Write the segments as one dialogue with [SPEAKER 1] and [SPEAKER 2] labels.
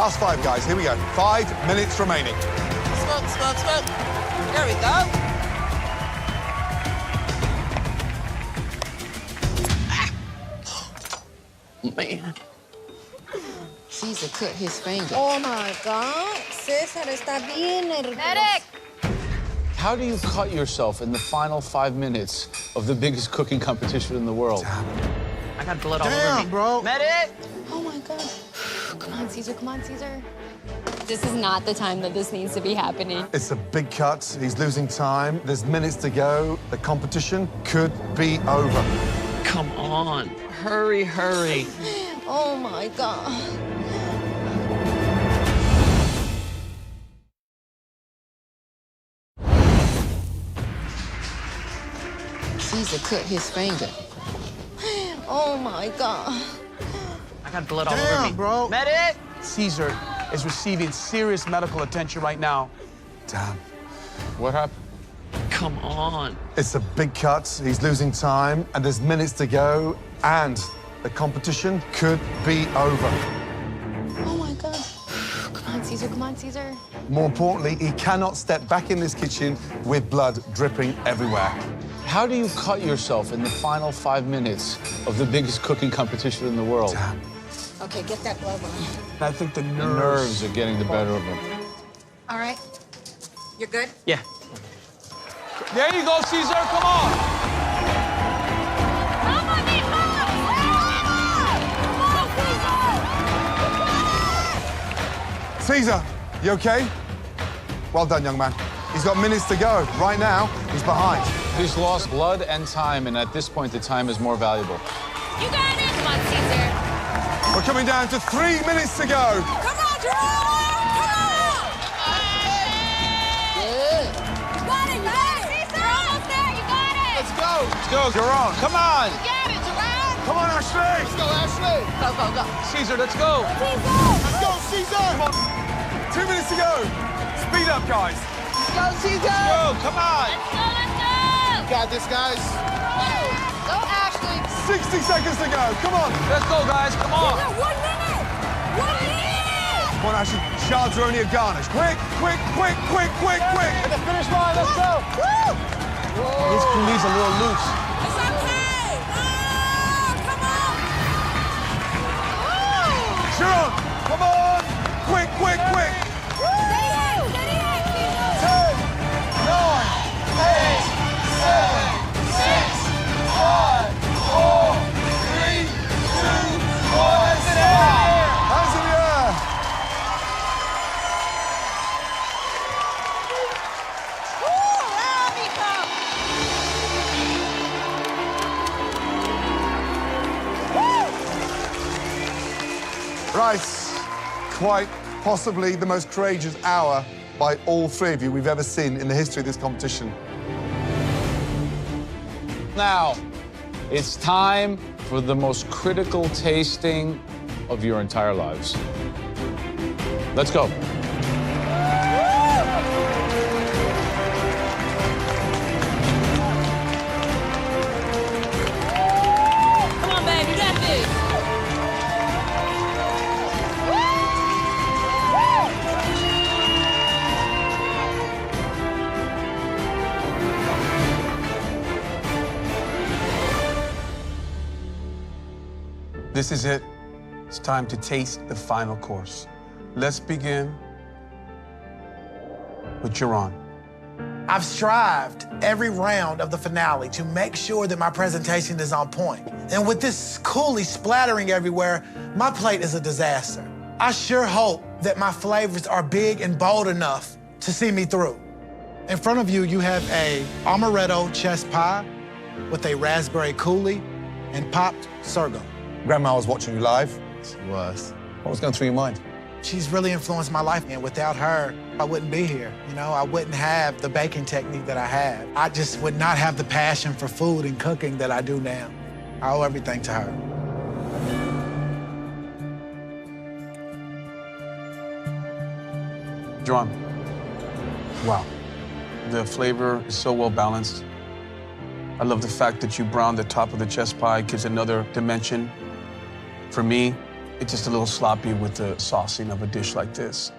[SPEAKER 1] Last 5, guys. Here we go. 5 minutes remaining.
[SPEAKER 2] Smoke, smoke, smoke. There we go. Man.
[SPEAKER 3] Caesar cut his finger.
[SPEAKER 4] Oh my God, César está bien nervioso.
[SPEAKER 5] Medic!
[SPEAKER 6] How do you cut yourself in the final 5 minutes of the biggest cooking competition in the world?
[SPEAKER 2] I got blood all over me.
[SPEAKER 1] Bro.
[SPEAKER 2] Medic!
[SPEAKER 4] Oh my God.
[SPEAKER 5] Come on, Caesar, come on, Caesar. This is not the time that this needs to be happening.
[SPEAKER 1] It's a big cut. He's losing time. There's minutes to go. The competition could be over.
[SPEAKER 2] Come on. Hurry, hurry.
[SPEAKER 4] Oh my God.
[SPEAKER 3] Caesar cut his finger.
[SPEAKER 4] Oh my God.
[SPEAKER 2] I got blood all over me.
[SPEAKER 7] Bro.
[SPEAKER 2] Medic!
[SPEAKER 7] Caesar is receiving serious medical attention right now.
[SPEAKER 1] Damn.
[SPEAKER 6] What happened?
[SPEAKER 2] Come on.
[SPEAKER 1] It's a big cut. He's losing time. And there's minutes to go. And the competition could be over.
[SPEAKER 4] Oh my God.
[SPEAKER 5] Come on, Caesar, come on, Caesar.
[SPEAKER 1] More importantly, he cannot step back in this kitchen with blood dripping everywhere.
[SPEAKER 6] How do you cut yourself in the final 5 minutes of the biggest cooking competition in the world?
[SPEAKER 1] Damn.
[SPEAKER 4] Okay, get that glove on.
[SPEAKER 7] I think the
[SPEAKER 6] The
[SPEAKER 7] nerves.
[SPEAKER 6] nerves are getting the better of him.
[SPEAKER 4] All right. You're good?
[SPEAKER 2] Yeah.
[SPEAKER 6] There you go, Caesar, come on!
[SPEAKER 5] Come on, Nico! Come on, Caesar!
[SPEAKER 1] Caesar, you okay? Well done, young man. He's got minutes to go. Right now, he's behind.
[SPEAKER 6] He's lost blood and time, and at this point, the time is more valuable.
[SPEAKER 5] You got it! Come on, Caesar.
[SPEAKER 1] We're coming down to 3 minutes to go.
[SPEAKER 4] Come on, Jerome! Come on!
[SPEAKER 3] Good.
[SPEAKER 5] You got it, Caesar! You're almost there, you got it!
[SPEAKER 7] Let's go.
[SPEAKER 6] Let's go, Jerome, come on!
[SPEAKER 5] You got it, Jerome!
[SPEAKER 1] Come on, Ashley.
[SPEAKER 7] Let's go, Ashley.
[SPEAKER 5] Go, go, go.
[SPEAKER 6] Caesar, let's go!
[SPEAKER 7] Let's go, Caesar.
[SPEAKER 1] Come on. 2 minutes to go. Speed up, guys.
[SPEAKER 2] Go, Caesar!
[SPEAKER 6] Go, come on!
[SPEAKER 5] Let's go, let's go!
[SPEAKER 7] Got this, guys.
[SPEAKER 5] Go, Ashley!
[SPEAKER 1] 60 seconds to go. Come on.
[SPEAKER 6] Let's go, guys, come on!
[SPEAKER 4] 1 minute! 1 minute!
[SPEAKER 1] Come on, Ashley. Shards are only a garnish. Quick, quick, quick, quick, quick, quick.
[SPEAKER 7] At the finish line, let's go.
[SPEAKER 6] His knees a little loose.
[SPEAKER 4] It's okay! Oh, come on!
[SPEAKER 1] Sharon, come on. Quick, quick, quick.
[SPEAKER 4] Steady hand! Steady hand, Caesar!
[SPEAKER 1] 10, 9, 8, 7, 6, 5, 4, 3, 2, 1. Hands in the air. Hands in the air. Right, quite possibly the most courageous hour by all 3 of you we've ever seen in the history of this competition.
[SPEAKER 6] Now, it's time for the most critical tasting of your entire lives. Let's go.
[SPEAKER 5] Come on, babe, you got this!
[SPEAKER 7] This is it. It's time to taste the final course. Let's begin with Jerron.
[SPEAKER 8] I've strived every round of the finale to make sure that my presentation is on point. And with this coulis splattering everywhere, my plate is a disaster. I sure hope that my flavors are big and bold enough to see me through. In front of you, you have a amaretto chess pie with a raspberry coulis and popped sorghum.
[SPEAKER 1] Grandma was watching you live.
[SPEAKER 8] She was.
[SPEAKER 1] What was going through your mind?
[SPEAKER 8] She's really influenced my life, and without her, I wouldn't be here. You know, I wouldn't have the baking technique that I have. I just would not have the passion for food and cooking that I do now. I owe everything to her.
[SPEAKER 7] Jerron. Wow. The flavor is so well balanced. I love the fact that you browned the top of the chess pie. It gives another dimension. For me, it's just a little sloppy with the saucing of a dish like this.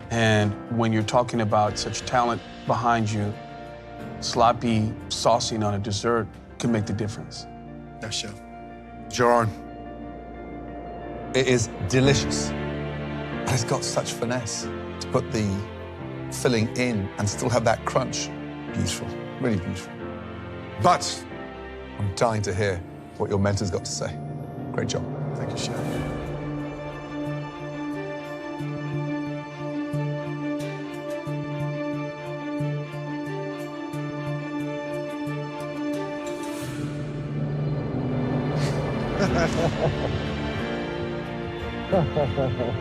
[SPEAKER 7] And when you're talking about such talent behind you, sloppy saucing on a dessert can make the difference.
[SPEAKER 1] Yes, chef. John.
[SPEAKER 9] It is delicious. And it's got such finesse to put the filling in and still have that crunch. Beautiful, really beautiful. But I'm dying to hear what your mentor's got to say. Great job.
[SPEAKER 1] Thank you, chef.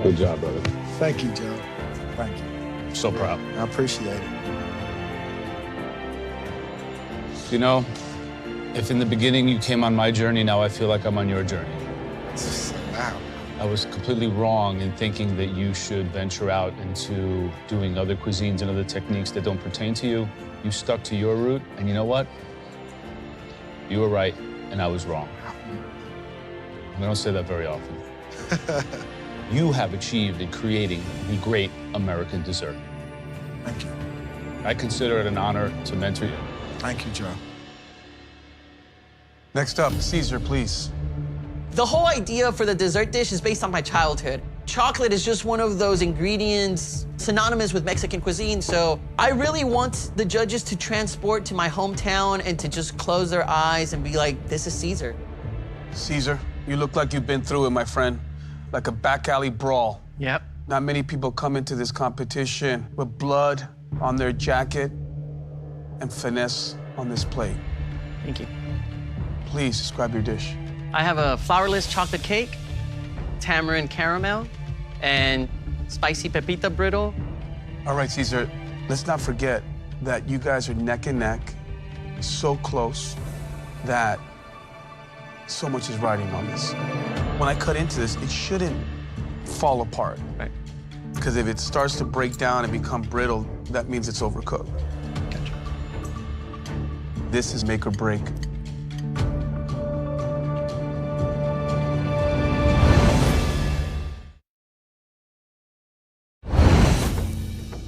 [SPEAKER 6] Good job, brother.
[SPEAKER 1] Thank you, Joe. Thank you.
[SPEAKER 6] I'm so proud.
[SPEAKER 1] I appreciate it.
[SPEAKER 6] You know, if in the beginning you came on my journey, now I feel like I'm on your journey.
[SPEAKER 1] Wow.
[SPEAKER 6] I was completely wrong in thinking that you should venture out into doing other cuisines and other techniques that don't pertain to you. You stuck to your route, and you know what? You were right, and I was wrong. I don't say that very often. You have achieved in creating the great American dessert.
[SPEAKER 1] Thank you.
[SPEAKER 6] I consider it an honor to mentor you.
[SPEAKER 1] Thank you, Joe.
[SPEAKER 7] Next up, Caesar, please.
[SPEAKER 2] The whole idea for the dessert dish is based on my childhood. Chocolate is just one of those ingredients synonymous with Mexican cuisine, so I really want the judges to transport to my hometown and to just close their eyes and be like, this is Caesar.
[SPEAKER 7] Caesar, you look like you've been through it, my friend. Like a back alley brawl.
[SPEAKER 2] Yep.
[SPEAKER 7] Not many people come into this competition with blood on their jacket and finesse on this plate.
[SPEAKER 2] Thank you.
[SPEAKER 7] Please describe your dish.
[SPEAKER 2] I have a flourless chocolate cake, tamarind caramel, and spicy pepita brittle.
[SPEAKER 7] All right, Caesar, let's not forget that you guys are neck and neck, so close that so much is riding on this. When I cut into this, it shouldn't fall apart.
[SPEAKER 2] Right.
[SPEAKER 7] Because if it starts to break down and become brittle, that means it's overcooked.
[SPEAKER 2] Gotcha.
[SPEAKER 7] This is make or break.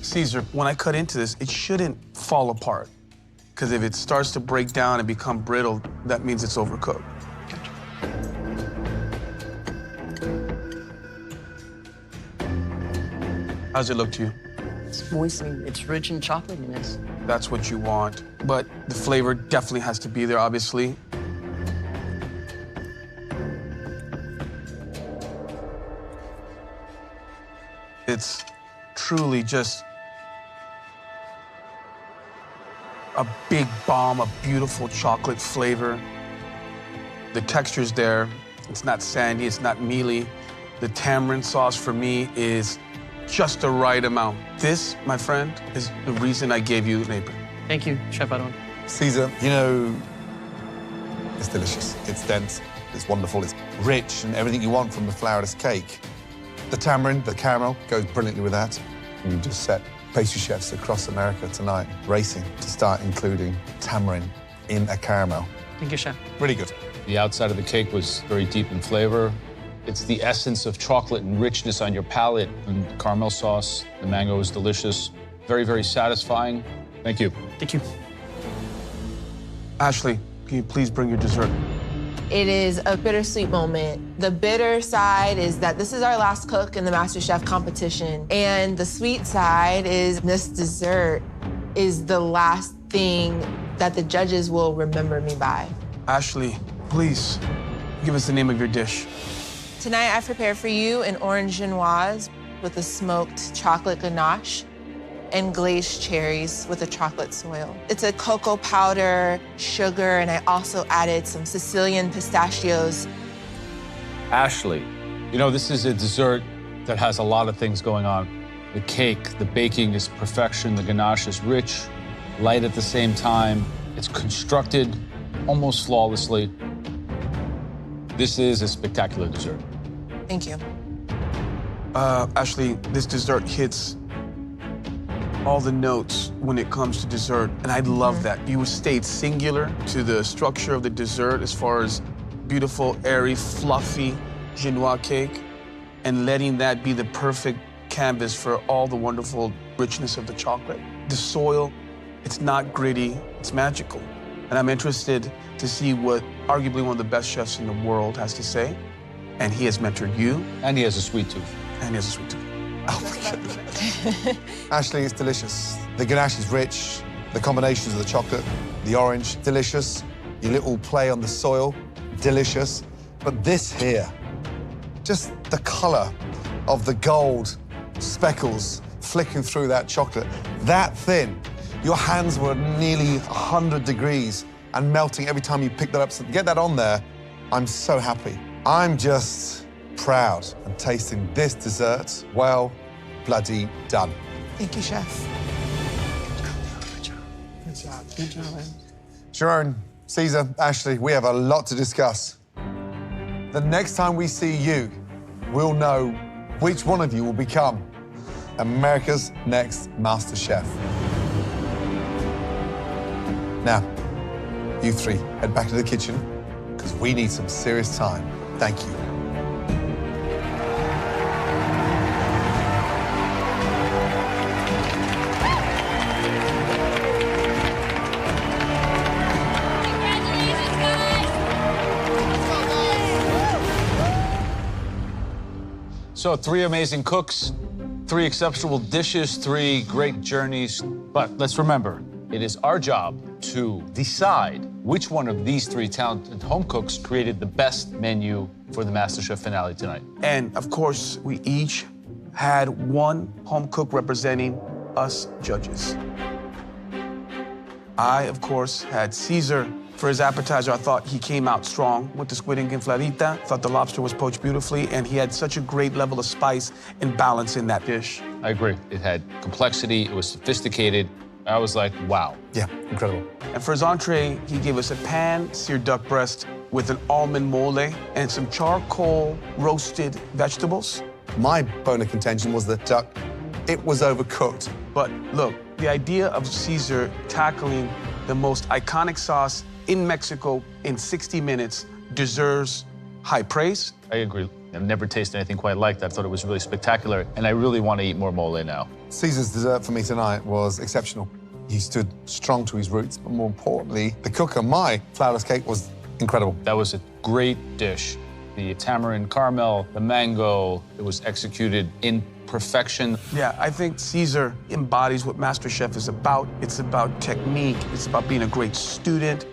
[SPEAKER 7] Caesar, when I cut into this, it shouldn't fall apart. Because if it starts to break down and become brittle, that means it's overcooked.
[SPEAKER 2] Gotcha.
[SPEAKER 7] How's it look to you?
[SPEAKER 2] It's moist and it's rich in chocolatiness.
[SPEAKER 7] That's what you want. But the flavor definitely has to be there, obviously. It's truly just a big bomb of beautiful chocolate flavor. The texture's there. It's not sandy, it's not mealy. The tamarind sauce for me is just the right amount. This, my friend, is the reason I gave you an apron.
[SPEAKER 2] Thank you, Chef Aaron.
[SPEAKER 9] Caesar, you know, it's delicious. It's dense, it's wonderful, it's rich, and everything you want from a flourless cake. The tamarind, the caramel, goes brilliantly with that. And you just set pastry chefs across America tonight racing to start including tamarind in a caramel.
[SPEAKER 2] Thank you, Chef.
[SPEAKER 9] Really good.
[SPEAKER 6] The outside of the cake was very deep in flavor. It's the essence of chocolate and richness on your palate. And the caramel sauce, the mango is delicious. Very, very satisfying. Thank you.
[SPEAKER 2] Thank you.
[SPEAKER 7] Ashley, can you please bring your dessert?
[SPEAKER 10] It is a bittersweet moment. The bitter side is that this is our last cook in the MasterChef competition. And the sweet side is this dessert is the last thing that the judges will remember me by.
[SPEAKER 7] Ashley, please give us the name of your dish.
[SPEAKER 10] Tonight, I've prepared for you an orange genoise with a smoked chocolate ganache and glazed cherries with a chocolate soil. It's a cocoa powder, sugar, and I also added some Sicilian pistachios.
[SPEAKER 6] Ashley, you know, this is a dessert that has a lot of things going on. The cake, the baking is perfection. The ganache is rich, light at the same time. It's constructed almost flawlessly. This is a spectacular dessert.
[SPEAKER 10] Thank you.
[SPEAKER 7] Ashley, this dessert hits all the notes when it comes to dessert, and I love that. You stayed singular to the structure of the dessert as far as beautiful, airy, fluffy, Genoa cake and letting that be the perfect canvas for all the wonderful richness of the chocolate. The soil, it's not gritty, it's magical. And I'm interested to see what arguably one of the best chefs in the world has to say. And he has mentored you.
[SPEAKER 6] And he has a sweet tooth.
[SPEAKER 7] And he has a sweet tooth.
[SPEAKER 9] Oh, my goodness. Ashley, it's delicious. The ganache is rich. The combinations of the chocolate, the orange, delicious. Your little play on the soil, delicious. But this here, just the color of the gold speckles flicking through that chocolate, that thin. Your hands were nearly 100 degrees and melting every time you picked that up. So to get that on there, I'm so happy. I'm just proud and tasting this dessert. Well, bloody done.
[SPEAKER 10] Thank you, chef.
[SPEAKER 7] Good job. Good job, man.
[SPEAKER 9] Sharon, Caesar, Ashley, we have a lot to discuss. The next time we see you, we'll know which one of you will become America's next MasterChef. Now, you three, head back to the kitchen, because we need some serious time. Thank you.
[SPEAKER 4] Congratulations, guys!
[SPEAKER 6] So 3 amazing cooks, 3 exceptional dishes, 3 great journeys. But let's remember, it is our job to decide which one of these 3 talented home cooks created the best menu for the MasterChef finale tonight.
[SPEAKER 7] And of course, we each had one home cook representing us judges. I, of course, had Caesar. For his appetizer, I thought he came out strong with the squid ink enfladita. Thought the lobster was poached beautifully, and he had such a great level of spice and balance in that dish.
[SPEAKER 6] I agree. It had complexity, it was sophisticated. I was like, wow.
[SPEAKER 9] Yeah, incredible.
[SPEAKER 7] And for his entree, he gave us a pan-seared duck breast with an almond mole and some charcoal roasted vegetables.
[SPEAKER 9] My bone of contention was the duck. It was overcooked.
[SPEAKER 7] But look, the idea of Caesar tackling the most iconic sauce in Mexico in 60 minutes deserves high praise.
[SPEAKER 6] I agree. I've never tasted anything quite like that. I thought it was really spectacular, and I really want to eat more mole now.
[SPEAKER 9] Caesar's dessert for me tonight was exceptional. He stood strong to his roots, but more importantly, the cooker, my flourless cake, was incredible.
[SPEAKER 6] That was a great dish. The tamarind caramel, the mango, it was executed in perfection.
[SPEAKER 7] Yeah, I think Caesar embodies what MasterChef is about. It's about technique. It's about being a great student.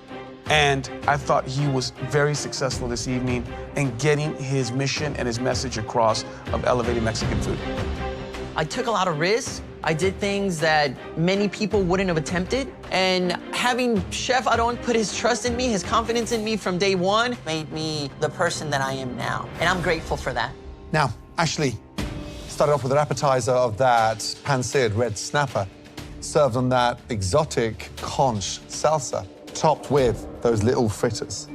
[SPEAKER 7] And I thought he was very successful this evening in getting his mission and his message across of elevating Mexican food.
[SPEAKER 2] I took a lot of risks. I did things that many people wouldn't have attempted. And having Chef Aron put his trust in me, his confidence in me from day one, made me the person that I am now. And I'm grateful for that.
[SPEAKER 9] Now, Ashley started off with an appetizer of that pan-seared red snapper, served on that exotic conch salsa, topped with those little fritters.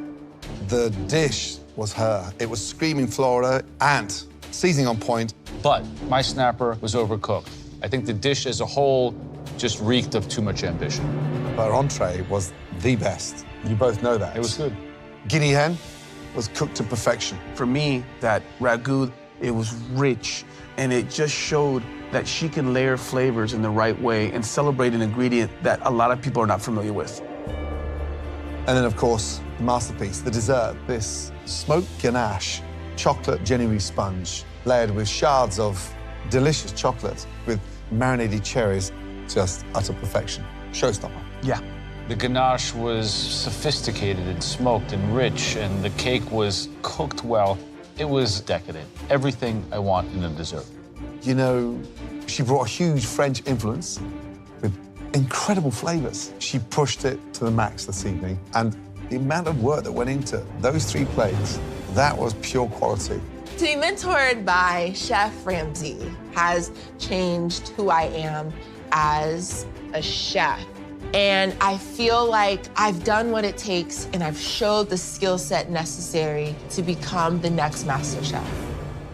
[SPEAKER 9] The dish was her. It was screaming Florida and seasoning on point.
[SPEAKER 6] But my snapper was overcooked. I think the dish as a whole just reeked of too much ambition.
[SPEAKER 9] Her entree was the best. You both know that.
[SPEAKER 6] It was good.
[SPEAKER 9] Guinea hen was cooked to perfection.
[SPEAKER 7] For me, that ragu, it was rich, and it just showed that she can layer flavors in the right way and celebrate an ingredient that a lot of people are not familiar with.
[SPEAKER 9] And then, of course, the masterpiece, the dessert, this smoked ganache, chocolate genuine sponge, layered with shards of delicious chocolate with marinated cherries, just utter perfection. Showstopper.
[SPEAKER 7] Yeah.
[SPEAKER 6] The ganache was sophisticated and smoked and rich, and the cake was cooked well. It was decadent. Everything I want in a dessert.
[SPEAKER 9] You know, she brought a huge French influence with incredible flavors. She pushed it to the max this evening, and the amount of work that went into those 3 plates, that was pure quality.
[SPEAKER 10] To be mentored by Chef Ramsay has changed who I am as a chef. And I feel like I've done what it takes and I've showed the skill set necessary to become the next MasterChef.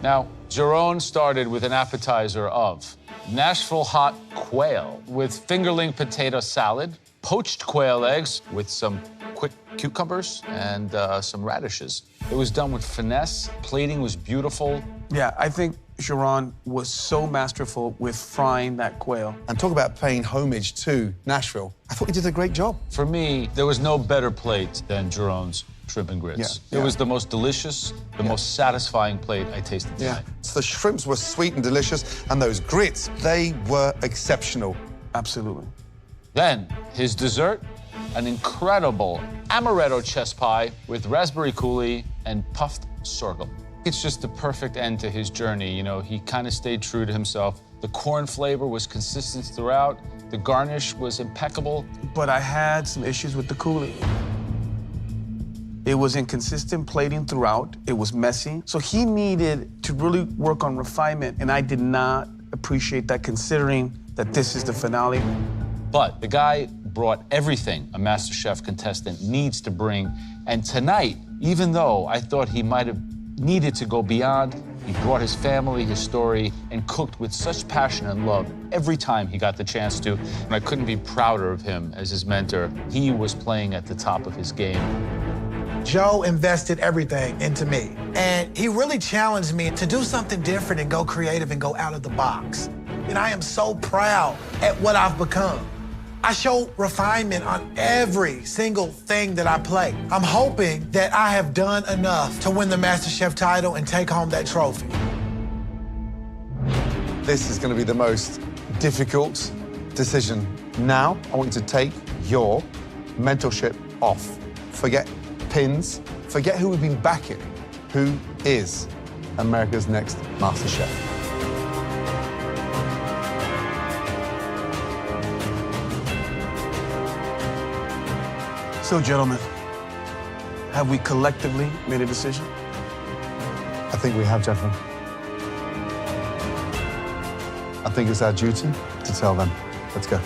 [SPEAKER 6] Now, Jerome started with an appetizer of Nashville hot quail with fingerling potato salad, poached quail eggs with some quick cucumbers and some radishes. It was done with finesse. Plating was beautiful.
[SPEAKER 7] Yeah, I think Sharon was so masterful with frying that quail.
[SPEAKER 9] And talk about paying homage to Nashville. I thought you did a great job.
[SPEAKER 6] For me, there was no better plate than Jerome's shrimp and grits.
[SPEAKER 9] Yeah,
[SPEAKER 6] It was the most delicious, the most satisfying plate I tasted tonight.
[SPEAKER 9] So the shrimps were sweet and delicious, and those grits, they were exceptional.
[SPEAKER 7] Absolutely.
[SPEAKER 6] Then, his dessert, an incredible amaretto chess pie with raspberry coulis and puffed sorghum. It's just the perfect end to his journey. You know, he kind of stayed true to himself. The corn flavor was consistent throughout. The garnish was impeccable.
[SPEAKER 7] But I had some issues with the coulis. It was inconsistent plating throughout. It was messy. So he needed to really work on refinement, and I did not appreciate that, considering that this is the finale.
[SPEAKER 6] But the guy brought everything a MasterChef contestant needs to bring. And tonight, even though I thought he might have needed to go beyond, he brought his family, his story, and cooked with such passion and love every time he got the chance to. And I couldn't be prouder of him as his mentor. He was playing at the top of his game.
[SPEAKER 8] Joe invested everything into me, and he really challenged me to do something different and go creative and go out of the box. And I am so proud at what I've become. I show refinement on every single thing that I play. I'm hoping that I have done enough to win the MasterChef title and take home that trophy.
[SPEAKER 9] This is going to be the most difficult decision. Now, I want you to take your mentorship off. Forget pins, forget who we've been backing. Who is America's next MasterChef?
[SPEAKER 7] So, gentlemen, have we collectively made a decision?
[SPEAKER 9] I think we have, gentlemen. I think it's our duty to tell them. Let's go.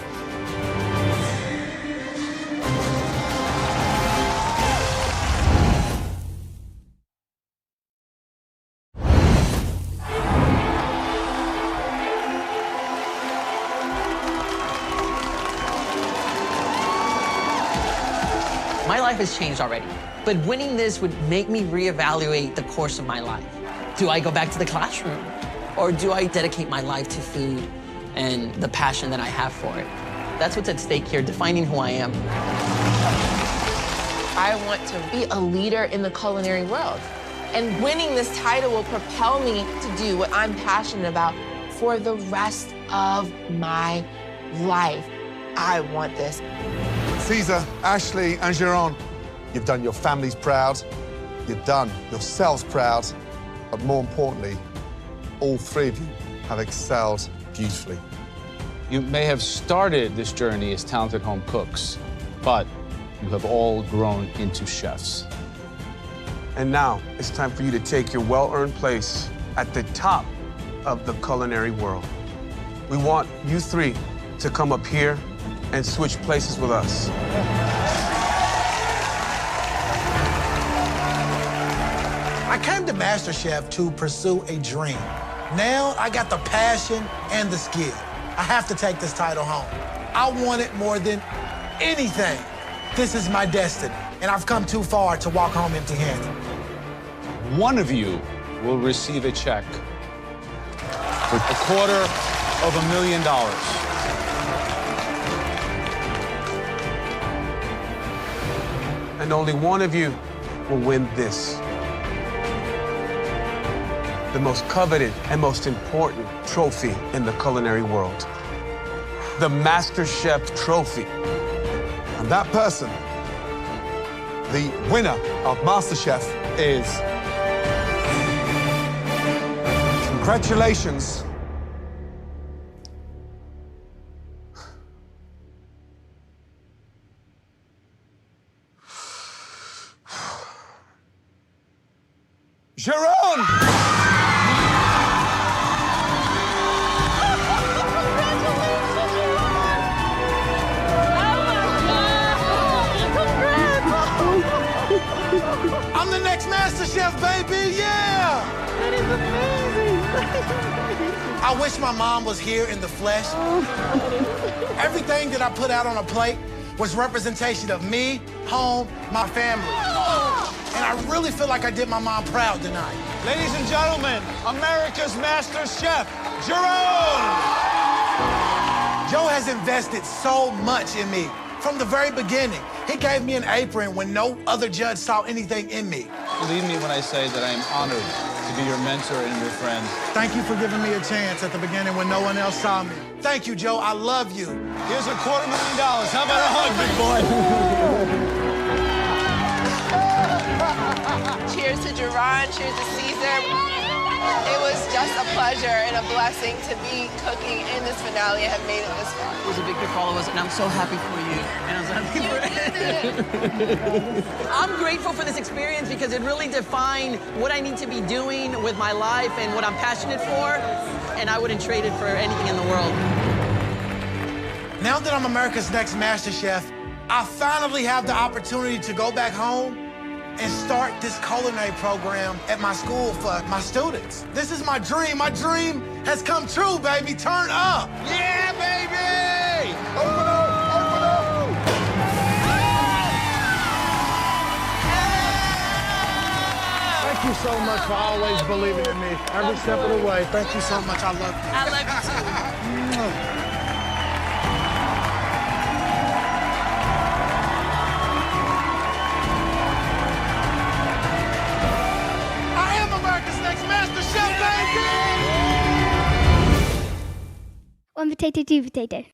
[SPEAKER 2] My life has changed already, but winning this would make me reevaluate the course of my life. Do I go back to the classroom, or do I dedicate my life to food and the passion that I have for it? That's what's at stake here, defining who I am.
[SPEAKER 10] I want to be a leader in the culinary world. And winning this title will propel me to do what I'm passionate about for the rest of my life. I want this.
[SPEAKER 9] Caesar, Ashley, and Giron, you've done your families proud, you've done yourselves proud, but more importantly, all three of you have excelled beautifully.
[SPEAKER 6] You may have started this journey as talented home cooks, but you have all grown into chefs.
[SPEAKER 7] And now it's time for you to take your well-earned place at the top of the culinary world. We want you three to come up here and switch places with us.
[SPEAKER 8] I came to MasterChef to pursue a dream. Now I got the passion and the skill. I have to take this title home. I want it more than anything. This is my destiny, and I've come too far to walk home empty-handed.
[SPEAKER 6] One of you will receive a check with $250,000.
[SPEAKER 7] And only one of you will win this. The most coveted and most important trophy in the culinary world. The MasterChef trophy.
[SPEAKER 9] And that person, the winner of MasterChef, is... Congratulations. Giron!
[SPEAKER 8] I'm the next MasterChef, baby, yeah!
[SPEAKER 4] That is amazing.
[SPEAKER 8] I wish my mom was here in the flesh. Everything that I put out on a plate was representation of me, home, my family. And I really feel like I did my mom proud tonight.
[SPEAKER 1] Ladies and gentlemen, America's Master Chef, Jerome!
[SPEAKER 8] Joe has invested so much in me from the very beginning. He gave me an apron when no other judge saw anything in me.
[SPEAKER 6] Believe me when I say that I am honored to be your mentor and your friend.
[SPEAKER 8] Thank you for giving me a chance at the beginning when no one else saw me. Thank you, Joe. I love you.
[SPEAKER 1] Here's $250,000. How about a hug, big boy?
[SPEAKER 10] Cheers to Jerron, cheers to Caesar. It was just a pleasure and a blessing to be cooking in this finale and have made it this far.
[SPEAKER 2] It was a victory for all of us, and I'm so happy for you. And I'm so happy for I'm grateful for this experience because it really defined what I need to be doing with my life and what I'm passionate for, and I wouldn't trade it for anything in the world.
[SPEAKER 8] Now that I'm America's Next MasterChef, I finally have the opportunity to go back home and start this culinary program at my school for my students. This is my dream. My dream has come true, baby. Turn up.
[SPEAKER 1] Yeah, baby! Open up, open up!
[SPEAKER 8] Thank you so much for always believing in me. Every step of the way. Thank you so much. I love you.
[SPEAKER 2] I love you too.
[SPEAKER 8] MasterChef, baby!
[SPEAKER 11] One potato, two potato.